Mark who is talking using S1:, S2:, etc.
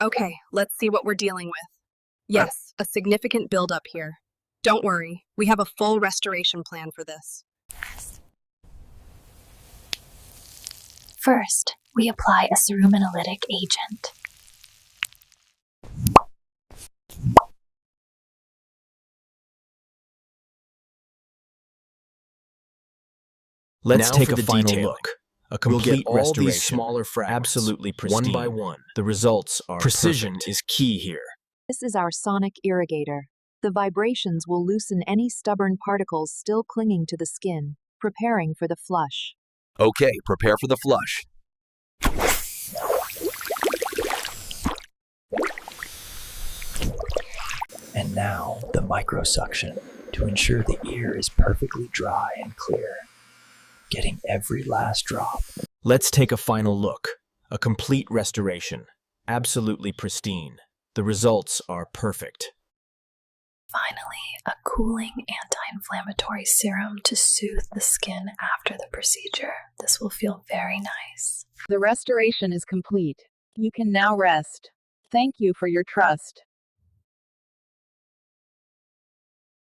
S1: Okay, let's see what we're dealing with. Yes, a significant buildup here. Don't worry, we have a full restoration plan for this.
S2: First, we apply a ceruminolytic agent.
S3: Let's
S4: Now
S3: take
S4: for
S3: a
S4: the
S3: final
S4: detailing.
S3: look. A
S4: We'll get
S3: complete
S4: all
S3: restoration,
S4: these smaller fragments,
S3: absolutely pristine.
S4: one by one.
S3: The results are
S4: Precision
S3: perfect.
S4: is key here.
S5: This is our sonic irrigator. The vibrations will loosen any stubborn particles still clinging to the skin, preparing for the flush.
S6: Okay, prepare for the flush.
S7: And now the microsuction to ensure the ear is perfectly dry and clear, getting every last drop.
S3: Let's take a final look. A complete restoration, absolutely pristine. The results are perfect.
S2: Finally, a cooling anti-inflammatory serum to soothe the skin after the procedure. This will feel very nice.
S8: The restoration is complete. You can now rest. Thank you for your trust.